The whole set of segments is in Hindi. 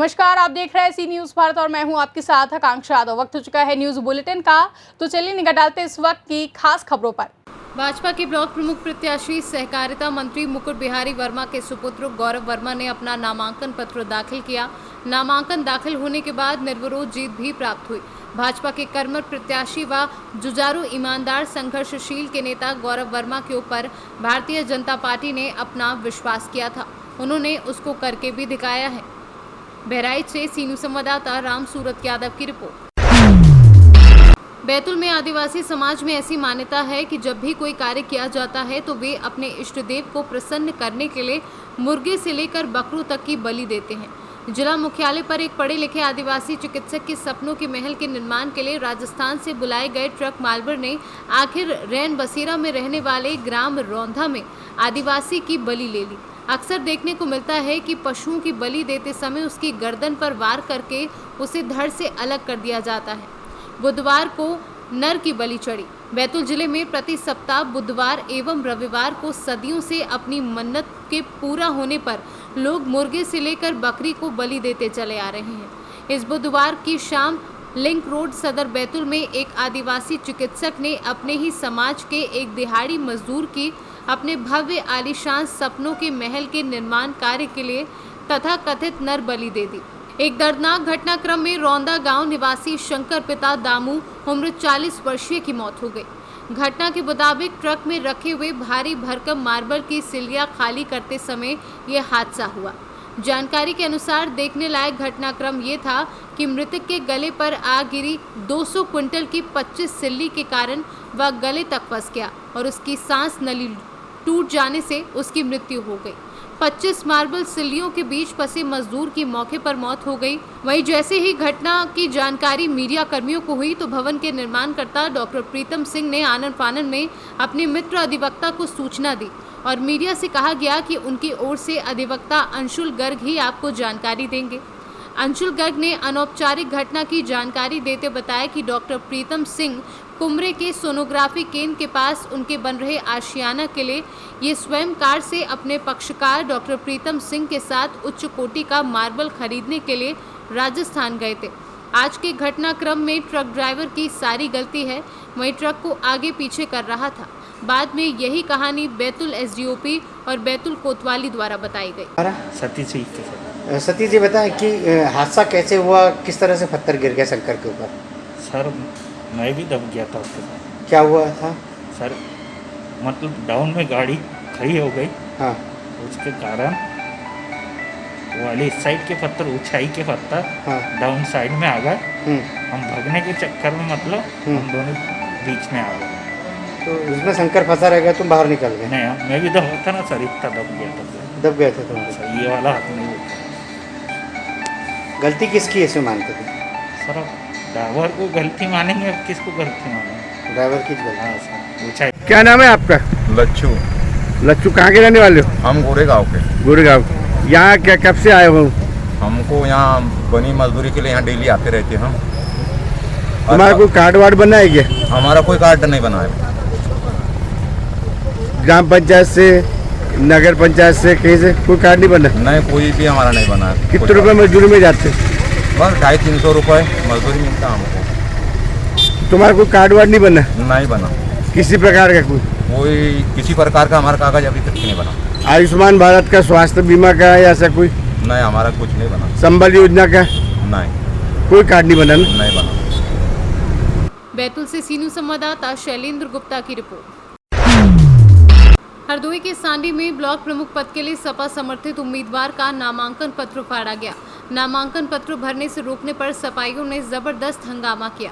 नमस्कार, आप देख रहे हैं सी न्यूज़ भारत और मैं हूं आपके साथ आकांक्षा यादव। वक्त हो चुका है न्यूज़ बुलेटिन का, तो चलिए निगाह डालते हैं इस वक्त की खास खबरों पर। भाजपा के ब्लॉक प्रमुख प्रत्याशी सहकारिता मंत्री मुकुट बिहारी वर्मा के सुपुत्र गौरव वर्मा ने अपना नामांकन पत्र दाखिल किया। नामांकन दाखिल होने के बाद निर्विरोध जीत भी प्राप्त हुई। भाजपा के कर्मठ प्रत्याशी व जुझारू ईमानदार संघर्षशील के नेता गौरव वर्मा के ऊपर भारतीय जनता पार्टी ने अपना विश्वास किया था, उन्होंने उसको करके भी दिखाया है। बहराइच से सीनू संवाददाता राम सूरत यादव की रिपोर्ट। बैतूल में आदिवासी समाज में ऐसी मान्यता है कि जब भी कोई कार्य किया जाता है तो वे अपने इष्ट देव को प्रसन्न करने के लिए मुर्गे से लेकर बकरों तक की बलि देते हैं। जिला मुख्यालय पर एक पढ़े लिखे आदिवासी चिकित्सक के सपनों के महल के निर्माण के लिए राजस्थान से बुलाए गए ट्रक मालवर ने आखिर रैन बसेरा में रहने वाले ग्राम रौंधा में आदिवासी की बलि ले ली। अक्सर देखने को मिलता है कि पशुओं की बलि देते समय उसकी गर्दन पर वार करके उसे धड़ से अलग कर दिया जाता है। बुधवार को नर की बलि चढ़ी। बैतूल जिले में प्रति सप्ताह बुधवार एवं रविवार को सदियों से अपनी मन्नत के पूरा होने पर लोग मुर्गे से लेकर बकरी को बलि देते चले आ रहे हैं। इस बुधवार की शाम लिंक रोड सदर बैतूल में एक आदिवासी चिकित्सक ने अपने ही समाज के एक दिहाड़ी मजदूर की अपने भव्य आलीशान सपनों के महल के निर्माण कार्य के लिए तथा कथित नर बलि दे दी। एक दर्दनाक घटनाक्रम में रौंदा गांव निवासी शंकर पिता दामू उम्र 40 वर्षीय की मौत हो गई। घटना के मुताबिक ट्रक में रखे हुए भारी भरकम मार्बल की सिलियां खाली करते समय यह हादसा हुआ। जानकारी के अनुसार देखने लायक घटनाक्रम ये था कि मृतक के गले पर आ गिरी 200 क्विंटल की 25 सिल्ली के कारण वह गले तक फंस गया और उसकी सांस नली टूट जाने से उसकी मृत्यु हो गई। 25 मार्बल सिल्लियों के बीच फंसे मजदूर की मौके पर मौत हो गई। वहीं जैसे ही घटना की जानकारी मीडिया कर्मियों को हुई तो भवन के निर्माणकर्ता डॉक्टर प्रीतम सिंह ने आनन फानन में अपने मित्र अधिवक्ता को सूचना दी और मीडिया से कहा गया कि उनकी ओर से अधिवक्ता अंशुल गर्ग ही आपको जानकारी देंगे। अंशुल गर्ग ने अनौपचारिक घटना की जानकारी देते बताया कि डॉक्टर प्रीतम सिंह कुमरे के सोनोग्राफी केंद्र के पास उनके बन रहे आशियाना के लिए ये स्वयं कार से अपने पक्षकार डॉक्टर प्रीतम सिंह के साथ उच्च कोटि का मार्बल खरीदने के लिए राजस्थान गए थे। आज के घटनाक्रम में ट्रक ड्राइवर की सारी गलती है, वहीं ट्रक को आगे पीछे कर रहा था। बाद में यही कहानी बैतूल एसडीओपी और बैतूल कोतवाली द्वारा बताई गई। सतीश जी बताएं कि हादसा कैसे हुआ, किस तरह से पत्थर गिर गया शंकर के ऊपर? सर मैं भी दब गया था उसके साथ। क्या हुआ था सर? मतलब डाउन में गाड़ी खड़ी हो गई। हाँ। उसके कारण वाली साइड के पत्थर, ऊंचाई के पत्थर हाँ। डाउन साइड में आ गए। हम भागने के चक्कर में मतलब हम दोनों बीच में आ गए। तो उसमें शंकर फंसा रह गया, तुम बाहर निकल गए? नहीं, मैं भी दब था ना सर, इतना दब गया था। दब गए थे तुम? सर ये वाला हाथ नहीं होता। गलती किसकी है, इसमें मानते थे? सर अब ड्राइवर को गलती मानेंगे, अब किसको गलती मानेंगे? ड्राइवर की गलती। हाँ सर, ऊंचाई। क्या नाम है आपका? लच्छू। लच्छू कहाँ के रहने वाले हो? हम गोरेगांव के। गुड़गांव। यहाँ क्या कब से आए हो? हमको यहाँ बनी मजदूरी के लिए यहाँ डेली आते रहते हैं हम। तुम्हारा कोई कार्ड वार्ड बना है क्या? हमारा कोई कार्ड नहीं बना है। ग्राम पंचायत से, नगर पंचायत से, कहीं से कोई कार्ड नहीं बना? नहीं, कोई भी हमारा नहीं बना है। कितने रुपए मजदूरी में जाते? बस 250-300 रुपये मजदूरी मिलता हमको। तुम्हारा कोई कार्ड वार्ड नहीं बना? नहीं बना किसी प्रकार का? कोई किसी प्रकार का हमारा कागज अभी तक नहीं बना। आयुष्मान भारत का, स्वास्थ्य बीमा का या ऐसा कोई? नहीं, हमारा कुछ नहीं बना। संबल योजना का? नहीं, कोई कार्ड नहीं बना ना? नहीं बना। बैतूल से सीनू संवाददाता शैलेंद्र गुप्ता की रिपोर्ट। हरदोई के सांडी में ब्लॉक प्रमुख पद के लिए सपा समर्थित उम्मीदवार का नामांकन पत्र फाड़ा गया। नामांकन पत्र भरने से रोकने पर सपाइयों ने जबरदस्त हंगामा किया।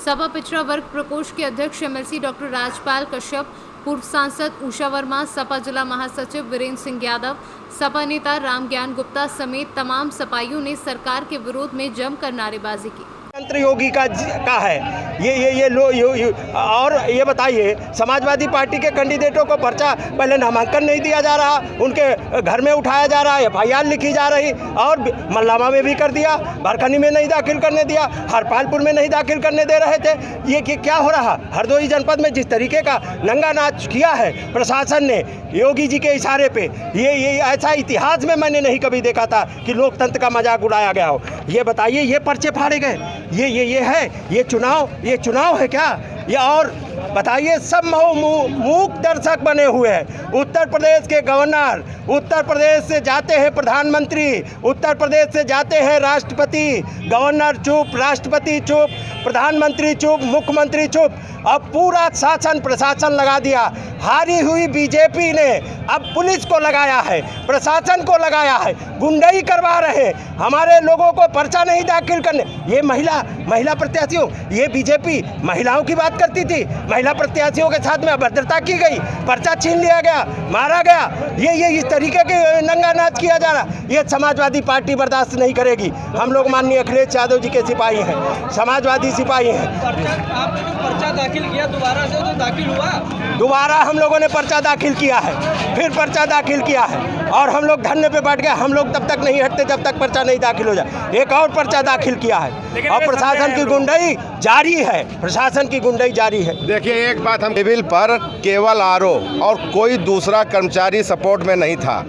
सपा पिछड़ा वर्ग प्रकोष्ठ के अध्यक्ष एमएलसी डॉक्टर राजपाल कश्यप, पूर्व सांसद उषा वर्मा, सपा जिला महासचिव वीरेंद्र सिंह यादव, सपा नेता राम ज्ञान गुप्ता समेत तमाम सपाइयों ने सरकार के विरोध में जमकर नारेबाजी की। तंत्र योगी का है। और ये बताइए, समाजवादी पार्टी के कैंडिडेटों को पर्चा पहले नामांकन नहीं दिया जा रहा, उनके घर में उठाया जा रहा है, FIR लिखी जा रही, और मल्लामा में भी कर दिया, भरखनी में नहीं दाखिल करने दिया, हरपालपुर में नहीं दाखिल करने दे रहे थे। ये क्या हो रहा? हरदोई जनपद में जिस तरीके का नंगा नाच किया है प्रशासन ने योगी जी के इशारे पे, ये ऐसा इतिहास में मैंने नहीं कभी देखा था कि लोकतंत्र का मजाक उड़ाया गया हो। ये बताइए, ये पर्चे फाड़े गए, ये है, ये चुनाव है क्या? ये और बताइए, सब मूक दर्शक बने हुए हैं। उत्तर प्रदेश के गवर्नर, उत्तर प्रदेश से जाते हैं प्रधानमंत्री, उत्तर प्रदेश से जाते हैं राष्ट्रपति, गवर्नर चुप, राष्ट्रपति चुप, प्रधानमंत्री चुप, मुख्यमंत्री चुप। अब पूरा शासन प्रशासन लगा दिया। हारी हुई बीजेपी ने अब पुलिस को लगाया है, प्रशासन को लगाया है, गुंडाई करवा रहे हैं, हमारे लोगों को पर्चा नहीं दाखिल करने। ये महिला प्रत्याशियों, ये बीजेपी महिलाओं की बात करती थी, महिला प्रत्याशियों के साथ में अभद्रता की गई, पर्चा छीन लिया गया, मारा गया। ये इस तरीके के नंगा नाच किया जा रहा, ये समाजवादी पार्टी बर्दाश्त नहीं करेगी। हम लोग माननीय अखिलेश यादव जी के सिपाही हैं, समाजवादी सिपाही हैं। पर्चा दाखिल किया दोबारा से, तो दाखिल हुआ, दोबारा हम लोगों ने पर्चा दाखिल किया है, फिर पर्चा दाखिल किया है, और हम लोग धरने पे बैठ गए। हम लोग तब तक नहीं हटते जब तक पर्चा नहीं दाखिल हो जाए। एक और पर्चा दाखिल किया है, और प्रशासन की गुंडाई जारी है, प्रशासन की गुंडाई जारी है। देखिए, एक बात, हम टेबल पर केवल आरओ और कोई दूसरा कर्मचारी सपोर्ट में नहीं था।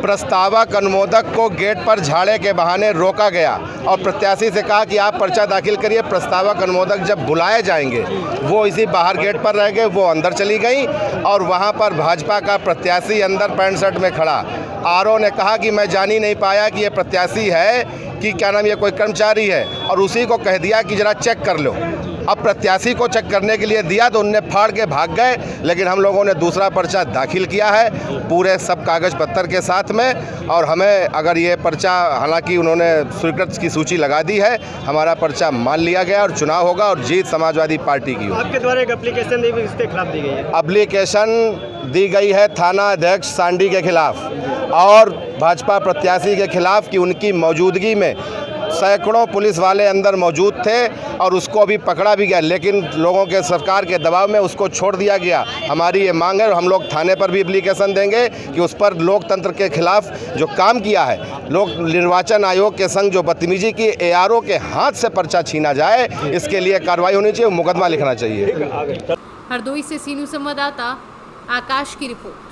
प्रस्तावक अनुमोदक को गेट पर झाड़े के बहाने रोका गया और प्रत्याशी से कहा कि आप पर्चा दाखिल करिए, प्रस्तावक अनुमोदक जब बुलाए जाएंगे। वो इसी बाहर गेट पर रह गए, वो अंदर चली गई, और वहाँ पर भाजपा का प्रत्याशी अंदर पैंट शर्ट में खड़ा। आरओ ने कहा कि मैं जान ही नहीं पाया कि ये प्रत्याशी है कि क्या नाम, ये कोई कर्मचारी है, और उसी को कह दिया कि ज़रा चेक कर लो। अब प्रत्याशी को चेक करने के लिए दिया तो उनने फाड़ के भाग गए, लेकिन हम लोगों ने दूसरा पर्चा दाखिल किया है पूरे सब कागज़ पत्तर के साथ में। और हमें अगर ये पर्चा, हालांकि उन्होंने स्वीकृत की सूची लगा दी है, हमारा पर्चा मान लिया गया और चुनाव होगा और जीत समाजवादी पार्टी की होगी। आपके द्वारा एक एप्लीकेशन इसके खिलाफ दी गई है? एप्लीकेशन दी गई है थाना अध्यक्ष सांडी के खिलाफ और भाजपा प्रत्याशी के खिलाफ कि उनकी मौजूदगी में सैकड़ों पुलिस वाले अंदर मौजूद थे और उसको अभी पकड़ा भी गया, लेकिन लोगों के सरकार के दबाव में उसको छोड़ दिया गया। हमारी ये मांग है और हम लोग थाने पर भी एप्लीकेशन देंगे कि उस पर लोकतंत्र के खिलाफ जो काम किया है, लोग निर्वाचन आयोग के संग जो बदतमीजी की, ARO के हाथ से पर्चा छीना जाए, इसके लिए कार्रवाई होनी चाहिए, मुकदमा लिखना चाहिए। हरदोई से सीनू संवाददाता आकाश की रिपोर्ट।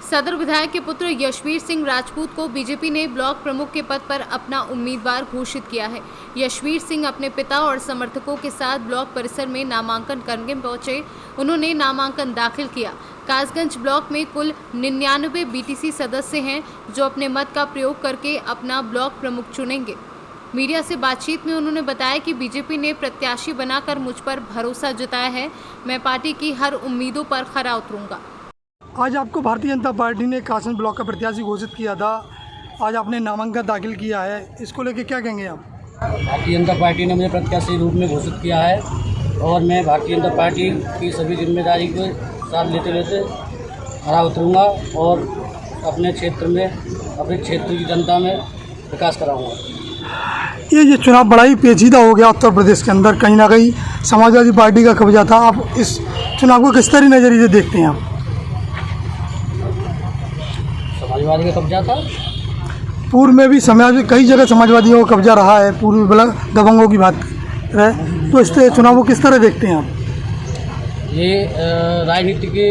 सदर विधायक के पुत्र यशवीर सिंह राजपूत को बीजेपी ने ब्लॉक प्रमुख के पद पर अपना उम्मीदवार घोषित किया है। यशवीर सिंह अपने पिता और समर्थकों के साथ ब्लॉक परिसर में नामांकन करने पहुंचे। उन्होंने नामांकन दाखिल किया। कासगंज ब्लॉक में कुल 99 BTC सदस्य हैं जो अपने मत का प्रयोग करके अपना ब्लॉक प्रमुख चुनेंगे। मीडिया से बातचीत में उन्होंने बताया कि बीजेपी ने प्रत्याशी बनाकर मुझ पर भरोसा जताया है। मैं पार्टी की हर उम्मीदों पर खरा उतरूंगा। आज आपको भारतीय जनता पार्टी ने कासगंज ब्लॉक का प्रत्याशी घोषित किया था, आज आपने नामांकन दाखिल किया है, इसको लेकर क्या कहेंगे आप? भारतीय जनता पार्टी ने मुझे प्रत्याशी रूप में घोषित किया है और मैं भारतीय जनता पार्टी की सभी जिम्मेदारी को साथ लेते लेते खरा उतरूँगा और अपने क्षेत्र में, अपने क्षेत्र की जनता में विकास कराऊँगा। ये चुनाव बड़ा ही पेचीदा हो गया उत्तर प्रदेश के अंदर, कहीं ना कहीं समाजवादी पार्टी का कब्जा था। आप इस चुनाव को किस तरह नज़रिए से देखते हैं आप? समाजवादी का कब्जा था, पूर्व में भी कई जगह समाजवादियों का कब्जा रहा है, पूर्व में दबंगों की बात रहे, तो इस चुनाव को किस तरह देखते हैं आप? ये राजनीति के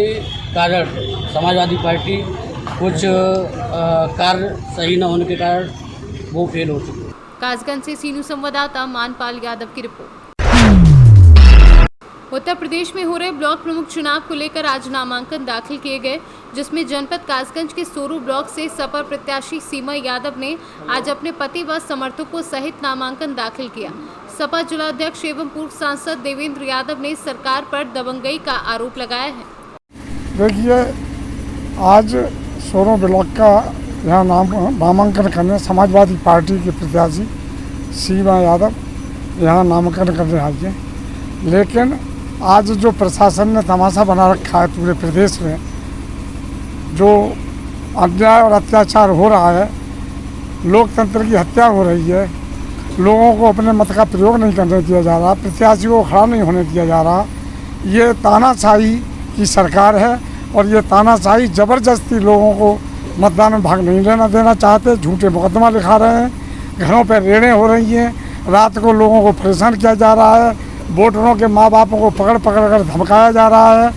कारण समाजवादी पार्टी कुछ कार्य सही न होने के कारण वो फेल हो चुकी है। कासगंज से सीनू संवाददाता मानपाल यादव की रिपोर्ट। उत्तर प्रदेश में हो रहे ब्लॉक प्रमुख चुनाव को लेकर आज नामांकन दाखिल किए गए, जिसमें जनपद कासगंज के सोरू ब्लॉक से सपा प्रत्याशी सीमा यादव ने आज अपने पति व समर्थकों सहित नामांकन दाखिल किया। सपा जिलाध्यक्ष एवं पूर्व सांसद देवेंद्र यादव ने सरकार पर दबंगई का आरोप लगाया है। देखिए, आज सोरू ब्लॉक का यहाँ नामांकन करने समाजवादी पार्टी के प्रत्याशी सीमा यादव यहाँ नामांकन करने आई है, लेकिन आज जो प्रशासन ने तमाशा बना रखा है पूरे प्रदेश में, जो अन्याय और अत्याचार हो रहा है, लोकतंत्र की हत्या हो रही है, लोगों को अपने मत का प्रयोग नहीं करने दिया जा रहा, प्रत्याशी को खड़ा नहीं होने दिया जा रहा। ये तानाशाही की सरकार है और ये तानाशाही ज़बरदस्ती लोगों को मतदान में भाग नहीं लेना देना चाहते। झूठे मुकदमा लिखा रहे हैं, घरों पर रेडें हो रही हैं, रात को लोगों को परेशान किया जा रहा है, वोटरों के माँ बापों को पकड़ पकड़ कर धमकाया जा रहा है।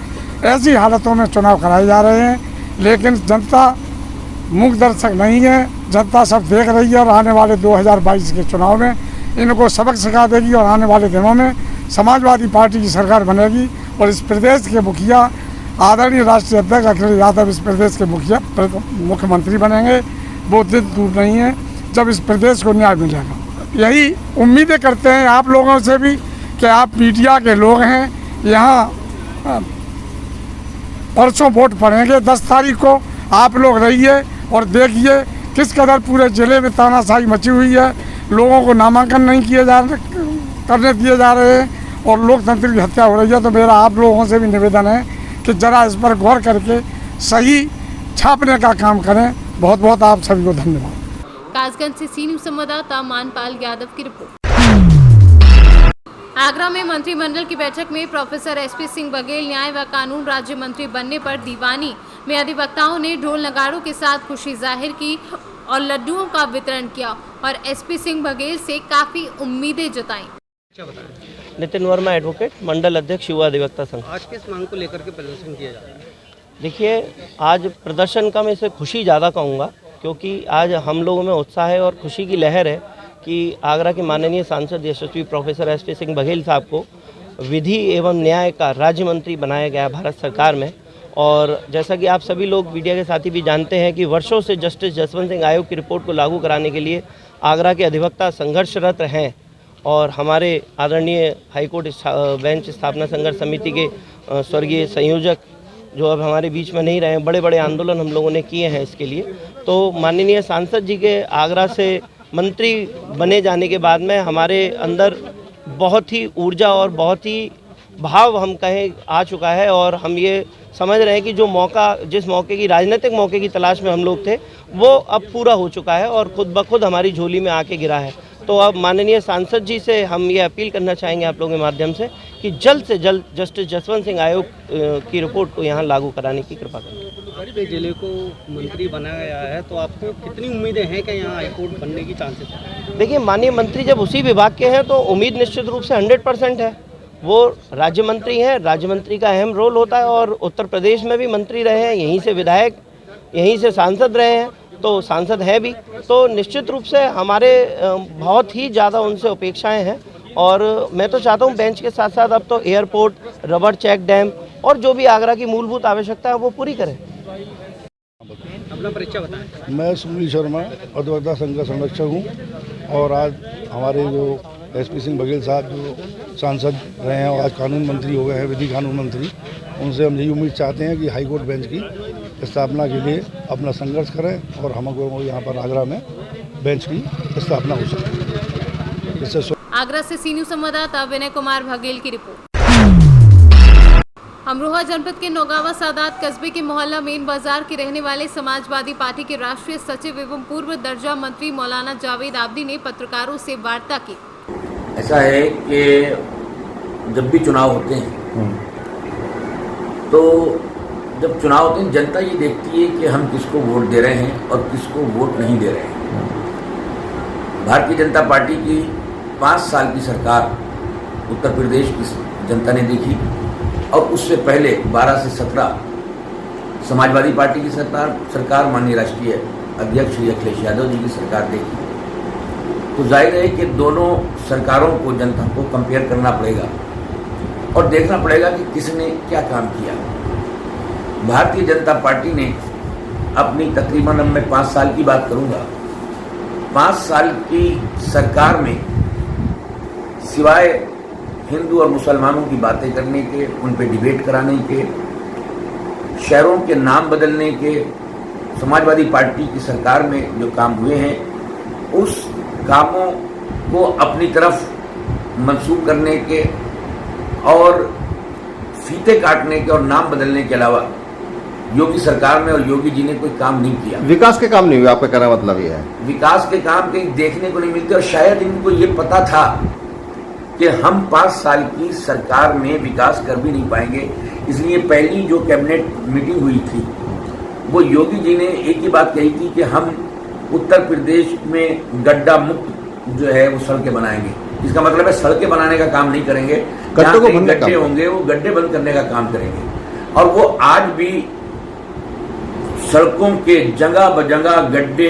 ऐसी हालतों में चुनाव कराए जा रहे हैं, लेकिन जनता मूक दर्शक नहीं है। जनता सब देख रही है और आने वाले 2022 के चुनाव में इनको सबक सिखा देगी और आने वाले दिनों में समाजवादी पार्टी की सरकार बनेगी और इस प्रदेश के मुखिया आदरणीय राष्ट्रीय अध्यक्ष अखिलेश यादव इस प्रदेश के मुख्यमंत्री बनेंगे। वो दिन दूर नहीं है जब इस प्रदेश को न्याय मिलेगा। यही उम्मीदें करते हैं आप लोगों से भी कि आप मीडिया के लोग हैं, यहाँ परसों वोट पड़ेंगे 10 तारीख को, आप लोग रहिए और देखिए किस कदर पूरे ज़िले में तानाशाही मची हुई है। लोगों को नामांकन नहीं करने दिए जा रहे हैं और लोकतंत्र की हत्या हो रही है। तो मेरा आप लोगों से भी निवेदन है कि ज़रा इस पर गौर करके सही छापने का काम करें। बहुत बहुत आप सभी को धन्यवाद। कासगंज से सीनियर संवाददाता मानपाल यादव की रिपोर्ट। आगरा में मंत्रिमंडल की बैठक में प्रोफेसर एसपी सिंह बघेल न्याय व कानून राज्य मंत्री बनने पर दीवानी में अधिवक्ताओं ने ढोल नगाड़ों के साथ खुशी जाहिर की और लड्डुओं का वितरण किया और एसपी सिंह बघेल से काफी उम्मीदें जताई। नितिन वर्मा एडवोकेट, मंडल अध्यक्ष युवा अधिवक्ता संघ। आज किस मांग को लेकर के प्रदर्शन किया जा रहा है? देखिए, आज प्रदर्शन का मैं इसे खुशी ज़्यादा कहूँगा, क्योंकि आज हम लोगों में उत्साह है और खुशी की लहर है कि आगरा के माननीय सांसद यशस्वी प्रोफेसर एसपी सिंह बघेल साहब को विधि एवं न्याय का राज्य मंत्री बनाया गया भारत सरकार में। और जैसा कि आप सभी लोग मीडिया के साथी भी जानते हैं कि वर्षों से जस्टिस जसवंत सिंह आयोग की रिपोर्ट को लागू कराने के लिए आगरा के अधिवक्ता संघर्षरत हैं और हमारे आदरणीय हाईकोर्ट बेंच स्थापना संघर्ष समिति के स्वर्गीय संयोजक जो अब हमारे बीच में नहीं रहे, बड़े बड़े आंदोलन हम लोगों ने किए हैं इसके लिए। तो माननीय सांसद जी के आगरा से मंत्री बने जाने के बाद में हमारे अंदर बहुत ही ऊर्जा और बहुत ही भाव हम कहें आ चुका है और हम ये समझ रहे हैं कि जो मौका, जिस मौके की राजनीतिक मौके की तलाश में हम लोग थे, वो अब पूरा हो चुका है और खुद ब खुद हमारी झोली में आके गिरा है। तो अब माननीय सांसद जी से हम ये अपील करना चाहेंगे आप लोगों के माध्यम से कि जल्द से जल्द जस्टिस जसवंत सिंह आयोग की रिपोर्ट को यहाँ लागू कराने की कृपा करें। जिले को मंत्री बनाया गया है, तो आपको कितनी उम्मीदें हैं कि यहाँ हाईकोर्ट बनने की चांसेस हैं? देखिए, माननीय मंत्री जब उसी विभाग के हैं तो उम्मीद निश्चित रूप से 100% है। वो राज्य मंत्री हैं, राज्य मंत्री का अहम रोल होता है और उत्तर प्रदेश में भी मंत्री रहे हैं, यहीं से विधायक, यहीं से सांसद रहे हैं, तो सांसद है भी। तो निश्चित रूप से हमारे बहुत ही ज़्यादा उनसे अपेक्षाएं हैं और मैं तो चाहता हूं बेंच के साथ साथ अब तो एयरपोर्ट, रबर चेक डैम और जो भी आगरा की मूलभूत आवश्यकता है वो पूरी करें। अपना परिचय बताएं। मैं सुनील शर्मा, अधिवक्ता संघ का संरक्षक हूँ और आज हमारे जो एसपी सिंह बघेल साहब जो सांसद रहे हैं और आज कानून मंत्री हो गए हैं, विधि कानून मंत्री, उनसे हम यही उम्मीद चाहते हैं कि हाईकोर्ट बेंच की स्थापना के लिए अपना संघर्ष करें और हमको यहाँ पर आगरा में बेंच की स्थापना हो सके। आगरा से सीनियर संवाददाता विनय कुमार बघेल की रिपोर्ट। अमरोहा जनपद के नौगावा सादात कस्बे के मोहल्ला मेन बाजार के रहने वाले समाजवादी पार्टी के राष्ट्रीय सचिव एवं पूर्व दर्जा मंत्री मौलाना जावेद आबदी ने पत्रकारों से वार्ता की। ऐसा है कि जब भी चुनाव होते हैं तो जब चुनाव होते हैं जनता ये देखती है कि हम किसको वोट दे रहे हैं और किसको वोट नहीं दे रहे हैं। भारतीय जनता पार्टी की 5 साल की सरकार उत्तर प्रदेश की जनता ने देखी और उससे पहले 12 से 17 समाजवादी पार्टी की सरकार माननीय राष्ट्रीय अध्यक्ष श्री अखिलेश यादव जी की सरकार देखी। तो जाहिर है कि दोनों सरकारों को जनता को कंपेयर करना पड़ेगा और देखना पड़ेगा कि किसने क्या काम किया। भारतीय जनता पार्टी ने अपनी तकरीबन, अब मैं 5 साल की बात करूंगा, 5 साल की सरकार में सिवाय हिंदू और मुसलमानों की बातें करने के, उन पे डिबेट कराने के, शहरों के नाम बदलने के, समाजवादी पार्टी की सरकार में जो काम हुए हैं उस कामों को अपनी तरफ मंसूब करने के और फीते काटने के और नाम बदलने के अलावा योगी सरकार में और योगी जी ने कोई काम नहीं किया। विकास के काम नहीं हुए, आपका कहने का मतलब ये है? विकास के काम कहीं देखने को नहीं मिलते और शायद इनको ये पता था कि हम 5 साल की सरकार में विकास कर भी नहीं पाएंगे, इसलिए पहली जो कैबिनेट मीटिंग हुई थी वो योगी जी ने एक ही बात कही थी कि हम उत्तर प्रदेश में गड्ढा मुक्त जो है वो सड़कें बनाएंगे। इसका मतलब है सड़कें बनाने का काम नहीं करेंगे, गड्ढे होंगे वो गड्ढे बंद करने का काम करेंगे। और वो आज भी सड़कों के जगह बजगह गड्ढे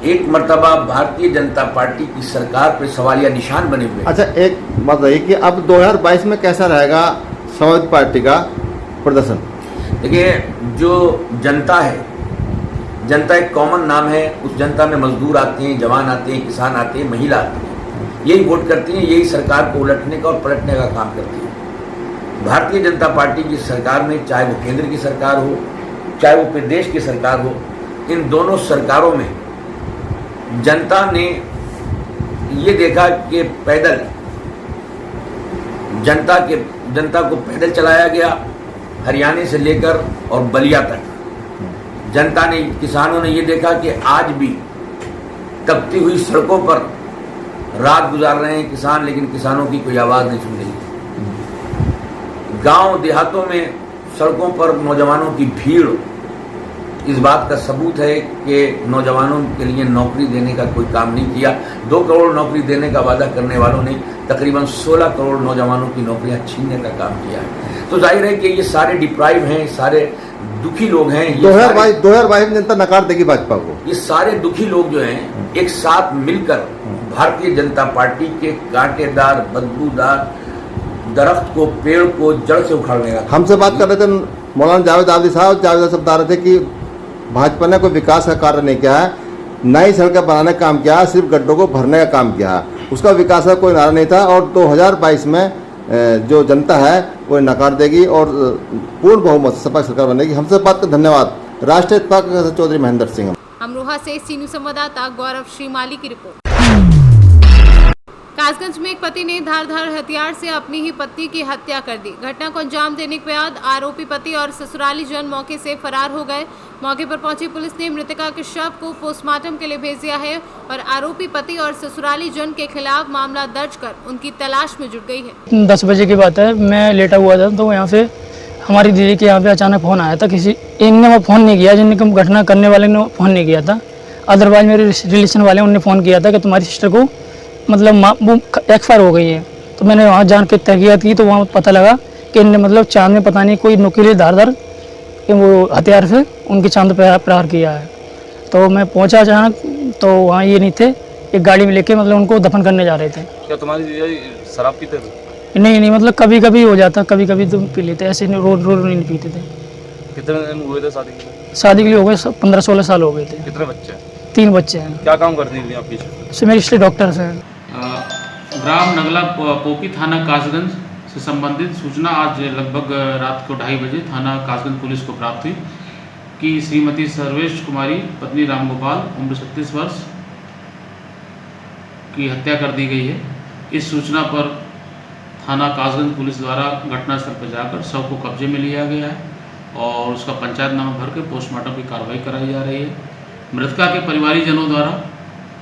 एक मर्तबा भारतीय जनता पार्टी की सरकार पे सवालिया निशान बने हुए। अच्छा, एक बात है कि अब 2022 में कैसा रहेगा समाजवादी पार्टी का प्रदर्शन? देखिए, जो जनता है, जनता एक कॉमन नाम है, उस जनता में मजदूर आते हैं, जवान आते हैं, किसान आते हैं, महिला आती है, यही वोट करती है, यही सरकार को उलटने का और पलटने का काम करती है। भारतीय जनता पार्टी की सरकार में, चाहे वो केंद्र की सरकार हो चाहे वो प्रदेश की सरकार हो, इन दोनों सरकारों में जनता ने ये देखा कि पैदल जनता को पैदल चलाया गया, हरियाणा से लेकर और बलिया तक। जनता ने, किसानों ने ये देखा कि आज भी तपती हुई सड़कों पर रात गुजार रहे हैं किसान, लेकिन किसानों की कोई आवाज़ नहीं सुन रही। गांव देहातों में सड़कों पर नौजवानों की भीड़ इस बात का सबूत है कि नौजवानों के लिए नौकरी देने का कोई काम नहीं किया। 2 करोड़ नौकरी देने का वादा करने वालों ने तकरीबन 16 करोड़ नौजवानों की नौकरियां छीनने का काम किया है। तो जाहिर है कि ये सारे डिप्राइव हैं, सारे दुखी लोग हैं। 2022 में जनता नकार देगी भाजपा को। ये सारे दुखी लोग जो हैं एक साथ मिलकर भारतीय जनता पार्टी के कांटेदार बदबूदार दरख्त को, पेड़ को जड़ से उखाड़ने का। हमसे बात कर रहे थे मौलाना जावेद आदिल साहब। जावेद साहब बता रहे थे कि भाजपा ने कोई विकास का कार्य नहीं किया है, नई सड़कें बनाने का काम किया है, सिर्फ गड्ढों को भरने का काम किया है, उसका विकास का कोई नारा नहीं था। और 2022 में जो जनता है वो नकार देगी और पूर्ण बहुमत सपा सरकार बनेगी। हमसे बात कर धन्यवाद। राष्ट्रीय सपा चौधरी महेंद्र सिंह। अमरोहा से सी न्यूज़ संवाददाता गौरव श्रीमाली की रिपोर्ट। कासगंज में एक पति ने धारदार हथियार से अपनी ही पत्नी की हत्या कर दी। घटना को अंजाम देने के बाद आरोपी पति और ससुराली जन मौके से फरार हो गए। मौके पर पहुंची पुलिस ने मृतका के शव को पोस्टमार्टम के लिए भेज दिया है और आरोपी पति और ससुराली जन के खिलाफ मामला दर्ज कर उनकी तलाश में जुट गई है। 10 बजे की बात है, मैं लेटा हुआ था तो यहाँ से हमारी दीदी के यहाँ पे अचानक फ़ोन आया था। किसी इनने वो फ़ोन नहीं किया, जिनने घटना करने वाले ने फ़ोन नहीं किया था, अदरवाइज मेरे रिलेशन वाले उन्होंने फ़ोन किया था कि तुम्हारी सिस्टर को मतलब वो एक्सपायर हो गई है। तो मैंने वहाँ जान के तहकीकात की तो वहाँ पता लगा कि इनने मतलब चांद में पता नहीं कोई नुकीले धारदार वो हथियार से उनके चांद पे प्रहार किया है। तो मैं पहुँचा अचानक तो वहाँ ये नहीं थे, एक गाड़ी में लेके मतलब उनको दफन करने जा रहे थे। क्या तुम्हारी शराब पीते थे? नहीं, मतलब कभी कभी हो जाता, कभी कभी तो पी लेते, ऐसे रोज नहीं पीते थे। कितने दिन हुए थे शादी के? शादी के लिए हो गए 15-16 साल हो गए थे। कितने बच्चे हैं? 3 बच्चे हैं। क्या काम करती थी आपकी? मेरी स्त्री डॉक्टर हैं। ग्राम नगला पोपी थाना कासगंज से संबंधित सूचना आज लगभग रात को 2:30 बजे थाना कासगंज पुलिस को प्राप्त हुई कि श्रीमती सर्वेश कुमारी पत्नी रामगोपाल उम्र 36 वर्ष की हत्या कर दी गई है। इस सूचना पर थाना कासगंज पुलिस द्वारा घटनास्थल पर जाकर शव को कब्जे में लिया गया है और उसका पंचायतनामा भर के पोस्टमार्टम की कार्रवाई कराई जा रही है। मृतका के परिवारीजनों द्वारा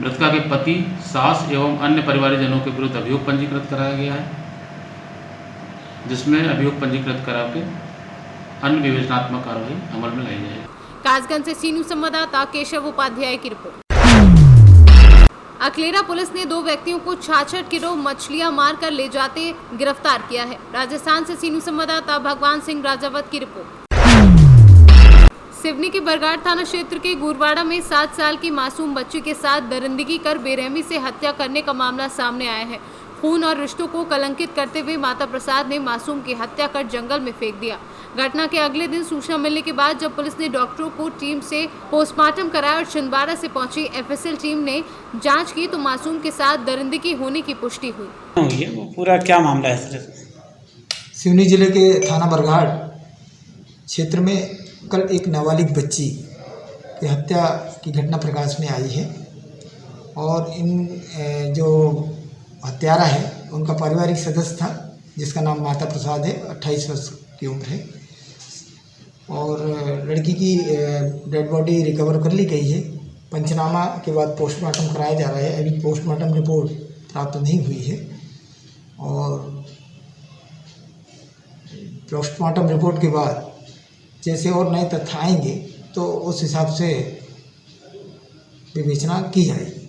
मृतका के पति, सास एवं अन्य परिवारीजनों के विरुद्ध अभियोग पंजीकृत कराया गया है, जिसमें अभियोग पंजीकृत करा के अन्य विवेचनात्मक कार्रवाई अमल में लाई जाएगी। कासगंज से सी न्यूज़ संवाददाता केशव उपाध्याय की रिपोर्ट। अकलेरा पुलिस ने 2 व्यक्तियों को 66 किलो मछलियां मारकर ले जाते गिरफ्तार किया है। राजस्थान से सी न्यूज़ संवाददाता भगवान सिंह राजावत की रिपोर्ट। सिवनी के बरगाड़ थाना क्षेत्र के गुरवाड़ा में 7 साल की मासूम बच्ची के साथ दरिंदगी कर बेरहमी से हत्या करने का मामला सामने आया है। खून और रिश्तों को कलंकित करते हुए माता प्रसाद ने मासूम की हत्या कर जंगल में फेंक दिया। घटना के अगले दिन सूचना मिलने के बाद जब पुलिस ने डॉक्टरों को टीम से पोस्टमार्टम कराया और छिंदवाड़ा से पहुंची एफएसएल टीम ने जांच की तो मासूम के साथ दरिंदगी होने की पुष्टि हुई। पूरा क्या मामला है? सिवनी जिले के थाना बरगाड़ क्षेत्र में कल एक नाबालिग बच्ची की हत्या की घटना प्रकाश में आई है और इन जो हत्यारा है उनका पारिवारिक सदस्य था जिसका नाम माता प्रसाद है, 28 वर्ष की उम्र है। और लड़की की डेड बॉडी रिकवर कर ली गई है। पंचनामा के बाद पोस्टमार्टम कराया जा रहा है। अभी पोस्टमार्टम रिपोर्ट प्राप्त नहीं हुई है और पोस्टमार्टम रिपोर्ट के बाद जैसे और नए तथ्य आएंगे तो उस हिसाब से विवेचना की जाएगी।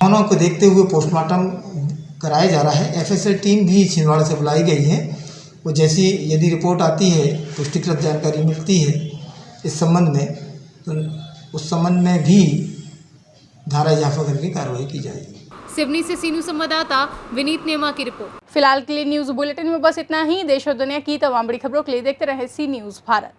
मामलों को देखते हुए पोस्टमार्टम कराया जा रहा है। एफएसएल टीम भी छिंदवाड़ा से बुलाई गई है। वो जैसी यदि रिपोर्ट आती है, पुष्टिकृत जानकारी मिलती है इस संबंध में, तो उस संबंध में भी धारा इजाफा करके कार्रवाई की जाएगी। सिवनी से सीनू संवाददाता विनीत नेमा की रिपोर्ट। फिलहाल के लिए न्यूज बुलेटिन में बस इतना ही। देश और दुनिया की तमाम बड़ी खबरों के लिए देखते रहे सी न्यूज भारत।